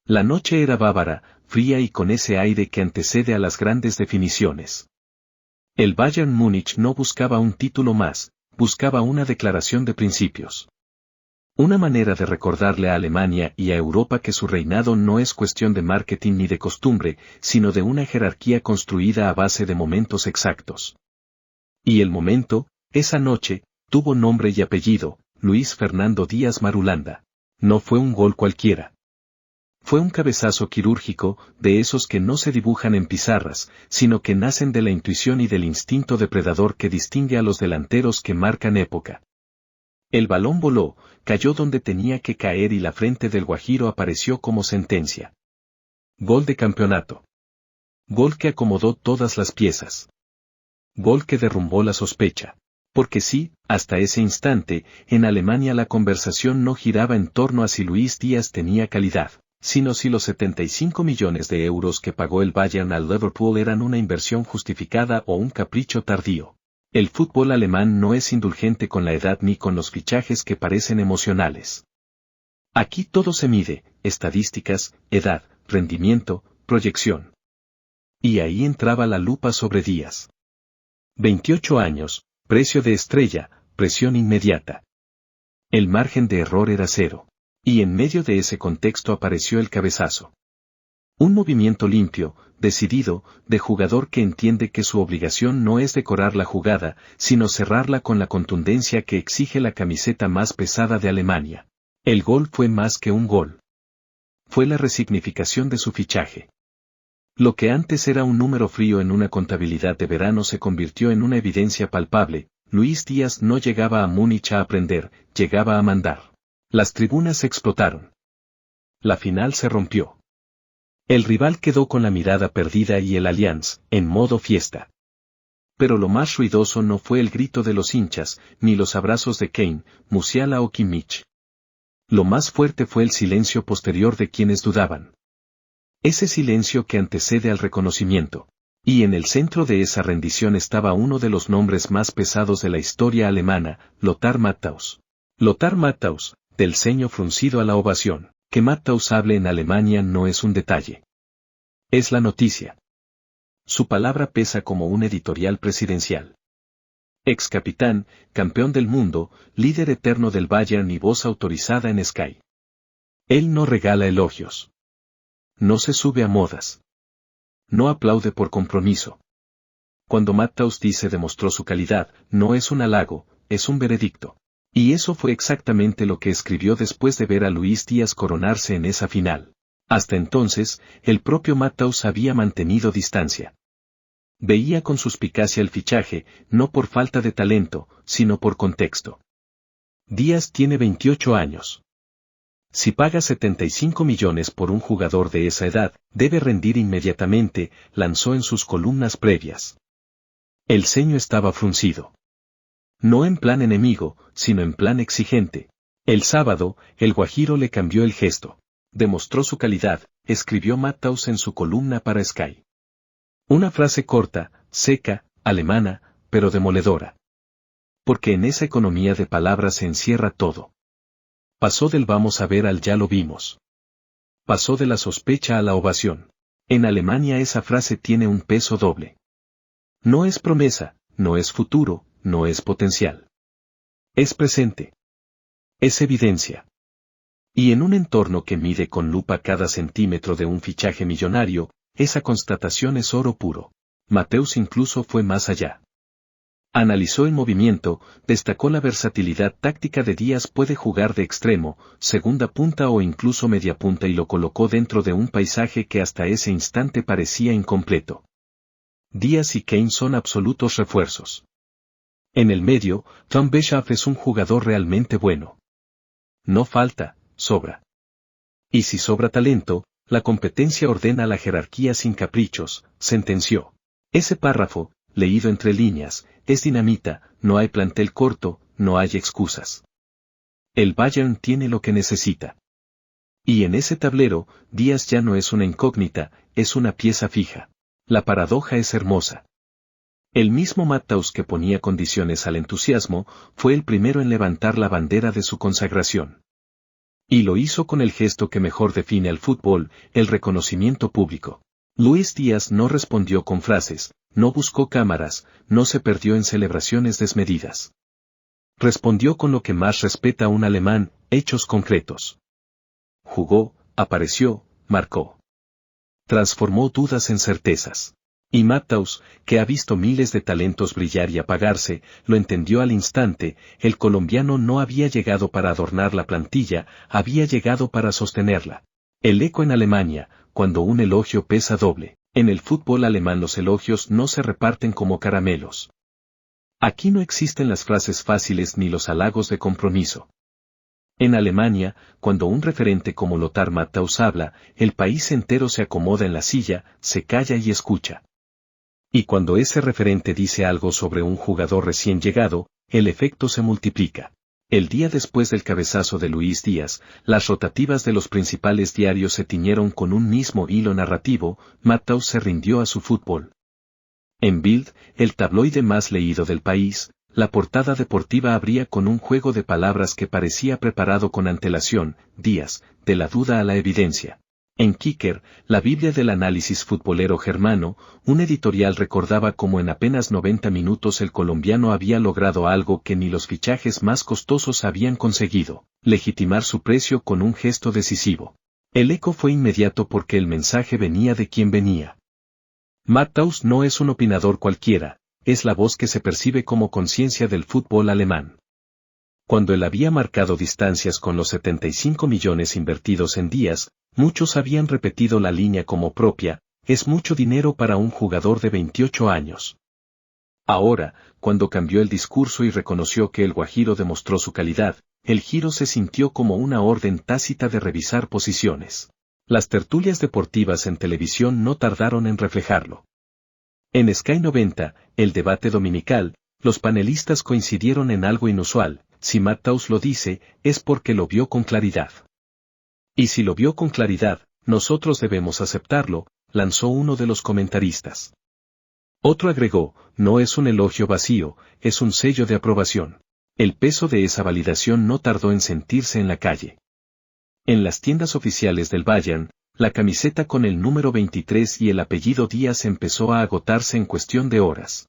La noche era bávara, fría y con ese aire que antecede a las grandes definiciones. El Bayern Múnich no buscaba un título más, buscaba una declaración de principios. Una manera de recordarle a Alemania y a Europa que su reinado no es cuestión de marketing ni de costumbre, sino de una jerarquía construida a base de momentos exactos. Y el momento, esa noche, tuvo nombre y apellido, Luis Fernando Díaz Marulanda. No fue un gol cualquiera. Fue un cabezazo quirúrgico, de esos que no se dibujan en pizarras, sino que nacen de la intuición y del instinto depredador que distingue a los delanteros que marcan época. El balón voló, cayó donde tenía que caer y la frente del Guajiro apareció como sentencia. Gol de campeonato. Gol que acomodó todas las piezas. Gol que derrumbó la sospecha. Porque sí, hasta ese instante, en Alemania la conversación no giraba en torno a si Luis Díaz tenía calidad, sino si los 75 millones de euros que pagó el Bayern al Liverpool eran una inversión justificada o un capricho tardío. El fútbol alemán no es indulgente con la edad ni con los fichajes que parecen emocionales. Aquí todo se mide, estadísticas, edad, rendimiento, proyección. Y ahí entraba la lupa sobre Díaz. 28 años, precio de estrella, presión inmediata. El margen de error era cero. Y en medio de ese contexto apareció el cabezazo. Un movimiento limpio, decidido, de jugador que entiende que su obligación no es decorar la jugada, sino cerrarla con la contundencia que exige la camiseta más pesada de Alemania. El gol fue más que un gol. Fue la resignificación de su fichaje. Lo que antes era un número frío en una contabilidad de verano se convirtió en una evidencia palpable. Luis Díaz no llegaba a Múnich a aprender, llegaba a mandar. Las tribunas explotaron. La final se rompió. El rival quedó con la mirada perdida y el Allianz, en modo fiesta. Pero lo más ruidoso no fue el grito de los hinchas, ni los abrazos de Kane, Musiala o Kimmich. Lo más fuerte fue el silencio posterior de quienes dudaban. Ese silencio que antecede al reconocimiento. Y en el centro de esa rendición estaba uno de los nombres más pesados de la historia alemana, Lothar Matthaus. Lothar Matthaus, del ceño fruncido a la ovación. Que Matthaus hable en Alemania no es un detalle. Es la noticia. Su palabra pesa como un editorial presidencial. Ex capitán, campeón del mundo, líder eterno del Bayern y voz autorizada en Sky. Él no regala elogios. No se sube a modas. No aplaude por compromiso. Cuando Matthaus dice demostró su calidad, no es un halago, es un veredicto. Y eso fue exactamente lo que escribió después de ver a Luis Díaz coronarse en esa final. Hasta entonces, el propio Matthaus había mantenido distancia. Veía con suspicacia el fichaje, no por falta de talento, sino por contexto. Díaz tiene 28 años. Si paga 75 millones por un jugador de esa edad, debe rendir inmediatamente, lanzó en sus columnas previas. El ceño estaba fruncido. No en plan enemigo, sino en plan exigente. El sábado, el Guajiro le cambió el gesto. Demostró su calidad, escribió Matthaus en su columna para Sky. Una frase corta, seca, alemana, pero demoledora. Porque en esa economía de palabras se encierra todo. Pasó del vamos a ver al ya lo vimos. Pasó de la sospecha a la ovación. En Alemania esa frase tiene un peso doble. No es promesa, no es futuro, no es potencial. Es presente. Es evidencia. Y en un entorno que mide con lupa cada centímetro de un fichaje millonario, esa constatación es oro puro. Matthaus incluso fue más allá. Analizó el movimiento, destacó la versatilidad táctica de Díaz, puede jugar de extremo, segunda punta o incluso media punta, y lo colocó dentro de un paisaje que hasta ese instante parecía incompleto. Díaz y Kane son absolutos refuerzos. En el medio, Tom Beschaff es un jugador realmente bueno. No falta, sobra. Y si sobra talento, la competencia ordena la jerarquía sin caprichos, sentenció. Ese párrafo, leído entre líneas, es dinamita, no hay plantel corto, no hay excusas. El Bayern tiene lo que necesita. Y en ese tablero, Díaz ya no es una incógnita, es una pieza fija. La paradoja es hermosa. El mismo Matthaus que ponía condiciones al entusiasmo, fue el primero en levantar la bandera de su consagración. Y lo hizo con el gesto que mejor define al fútbol, el reconocimiento público. Luis Díaz no respondió con frases, no buscó cámaras, no se perdió en celebraciones desmedidas. Respondió con lo que más respeta un alemán, hechos concretos. Jugó, apareció, marcó. Transformó dudas en certezas. Y Matthaus, que ha visto miles de talentos brillar y apagarse, lo entendió al instante, el colombiano no había llegado para adornar la plantilla, había llegado para sostenerla. El eco en Alemania, cuando un elogio pesa doble, en el fútbol alemán los elogios no se reparten como caramelos. Aquí no existen las frases fáciles ni los halagos de compromiso. En Alemania, cuando un referente como Lothar Matthaus habla, el país entero se acomoda en la silla, se calla y escucha. Y cuando ese referente dice algo sobre un jugador recién llegado, el efecto se multiplica. El día después del cabezazo de Luis Díaz, las rotativas de los principales diarios se tiñeron con un mismo hilo narrativo, Matthaus se rindió a su fútbol. En Bild, el tabloide más leído del país, la portada deportiva abría con un juego de palabras que parecía preparado con antelación, Díaz, de la duda a la evidencia. En Kicker, la Biblia del análisis futbolero germano, un editorial recordaba cómo en apenas 90 minutos el colombiano había logrado algo que ni los fichajes más costosos habían conseguido, legitimar su precio con un gesto decisivo. El eco fue inmediato porque el mensaje venía de quien venía. Matthaus no es un opinador cualquiera, es la voz que se percibe como conciencia del fútbol alemán. Cuando él había marcado distancias con los 75 millones invertidos en Díaz, muchos habían repetido la línea como propia, es mucho dinero para un jugador de 28 años. Ahora, cuando cambió el discurso y reconoció que el Guajiro demostró su calidad, el giro se sintió como una orden tácita de revisar posiciones. Las tertulias deportivas en televisión no tardaron en reflejarlo. En Sky 90, el debate dominical, los panelistas coincidieron en algo inusual. Si Matthaus lo dice, es porque lo vio con claridad. Y si lo vio con claridad, nosotros debemos aceptarlo, lanzó uno de los comentaristas. Otro agregó, no es un elogio vacío, es un sello de aprobación. El peso de esa validación no tardó en sentirse en la calle. En las tiendas oficiales del Bayern, la camiseta con el número 23 y el apellido Díaz empezó a agotarse en cuestión de horas.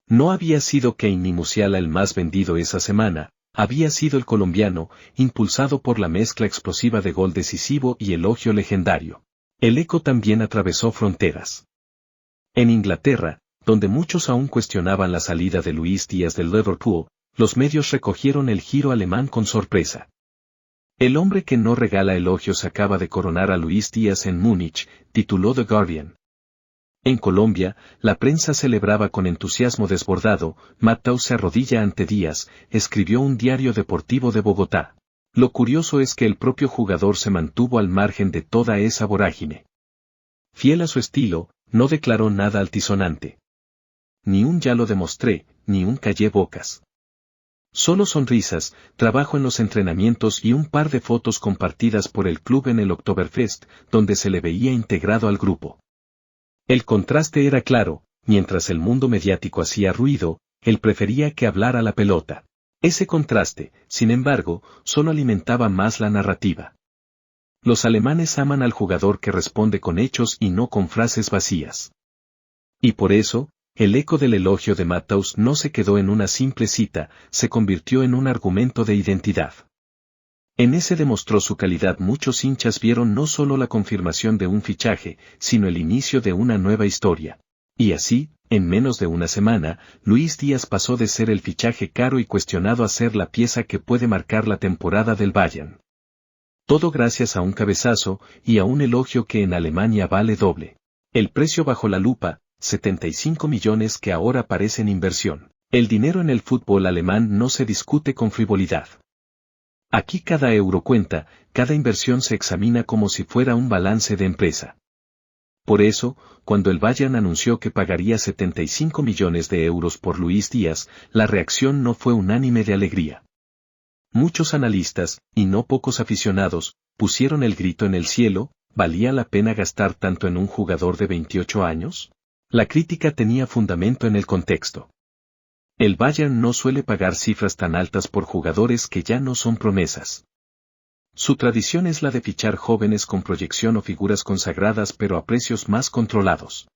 No había sido Kane ni Musiala el más vendido esa semana, había sido el colombiano, impulsado por la mezcla explosiva de gol decisivo y elogio legendario. El eco también atravesó fronteras. En Inglaterra, donde muchos aún cuestionaban la salida de Luis Díaz del Liverpool, los medios recogieron el giro alemán con sorpresa. El hombre que no regala elogios acaba de coronar a Luis Díaz en Múnich, tituló The Guardian. En Colombia, la prensa celebraba con entusiasmo desbordado, Matthaus se arrodilla ante Díaz, escribió un diario deportivo de Bogotá. Lo curioso es que el propio jugador se mantuvo al margen de toda esa vorágine. Fiel a su estilo, no declaró nada altisonante. Ni un ya lo demostré, ni un callé bocas. Solo sonrisas, trabajo en los entrenamientos y un par de fotos compartidas por el club en el Oktoberfest, donde se le veía integrado al grupo. El contraste era claro, mientras el mundo mediático hacía ruido, él prefería que hablara la pelota. Ese contraste, sin embargo, solo alimentaba más la narrativa. Los alemanes aman al jugador que responde con hechos y no con frases vacías. Y por eso, el eco del elogio de Matthaus no se quedó en una simple cita, se convirtió en un argumento de identidad. En ese demostró su calidad. Muchos hinchas vieron no solo la confirmación de un fichaje, sino el inicio de una nueva historia. Y así, en menos de una semana, Luis Díaz pasó de ser el fichaje caro y cuestionado a ser la pieza que puede marcar la temporada del Bayern. Todo gracias a un cabezazo, y a un elogio que en Alemania vale doble. El precio bajo la lupa, 75 millones que ahora parecen inversión. El dinero en el fútbol alemán no se discute con frivolidad. Aquí cada euro cuenta, cada inversión se examina como si fuera un balance de empresa. Por eso, cuando el Bayern anunció que pagaría 75 millones de euros por Luis Díaz, la reacción no fue unánime de alegría. Muchos analistas, y no pocos aficionados, pusieron el grito en el cielo, ¿valía la pena gastar tanto en un jugador de 28 años? La crítica tenía fundamento en el contexto. El Bayern no suele pagar cifras tan altas por jugadores que ya no son promesas. Su tradición es la de fichar jóvenes con proyección o figuras consagradas pero a precios más controlados.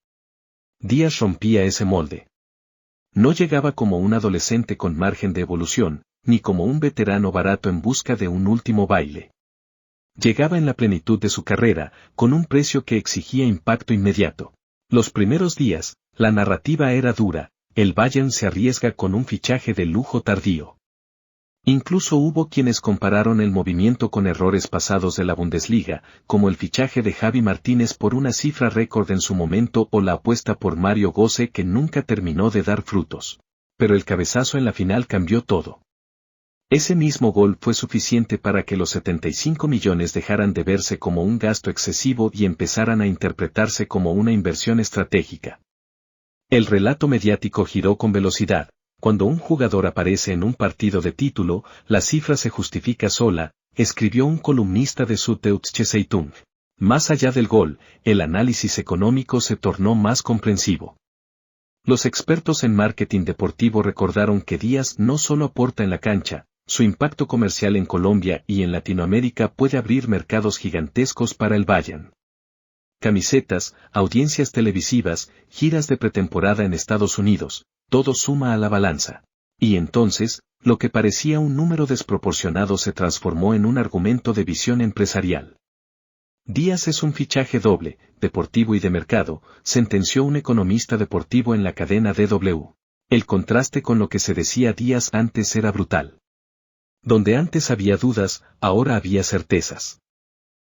Díaz rompía ese molde. No llegaba como un adolescente con margen de evolución, ni como un veterano barato en busca de un último baile. Llegaba en la plenitud de su carrera, con un precio que exigía impacto inmediato. Los primeros días, la narrativa era dura, el Bayern se arriesga con un fichaje de lujo tardío. Incluso hubo quienes compararon el movimiento con errores pasados de la Bundesliga, como el fichaje de Javi Martínez por una cifra récord en su momento o la apuesta por Mario Götze que nunca terminó de dar frutos. Pero el cabezazo en la final cambió todo. Ese mismo gol fue suficiente para que los 75 millones dejaran de verse como un gasto excesivo y empezaran a interpretarse como una inversión estratégica. El relato mediático giró con velocidad. Cuando un jugador aparece en un partido de título, la cifra se justifica sola, escribió un columnista de Süddeutsche Zeitung. Más allá del gol, el análisis económico se tornó más comprensivo. Los expertos en marketing deportivo recordaron que Díaz no solo aporta en la cancha, su impacto comercial en Colombia y en Latinoamérica puede abrir mercados gigantescos para el Bayern. Camisetas, audiencias televisivas, giras de pretemporada en Estados Unidos, todo suma a la balanza. Y entonces, lo que parecía un número desproporcionado se transformó en un argumento de visión empresarial. Díaz es un fichaje doble, deportivo y de mercado, sentenció un economista deportivo en la cadena DW. El contraste con lo que se decía días antes era brutal. Donde antes había dudas, ahora había certezas.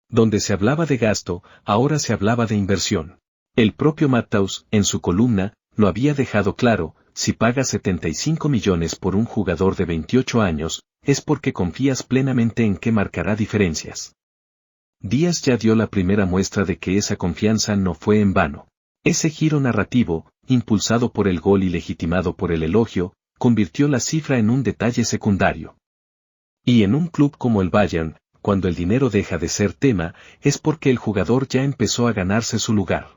Donde se hablaba de gasto, ahora se hablaba de inversión. El propio Matthaus, en su columna, lo había dejado claro: si pagas 75 millones por un jugador de 28 años, es porque confías plenamente en que marcará diferencias. Díaz ya dio la primera muestra de que esa confianza no fue en vano. Ese giro narrativo, impulsado por el gol y legitimado por el elogio, convirtió la cifra en un detalle secundario. Y en un club como el Bayern, cuando el dinero deja de ser tema, es porque el jugador ya empezó a ganarse su lugar.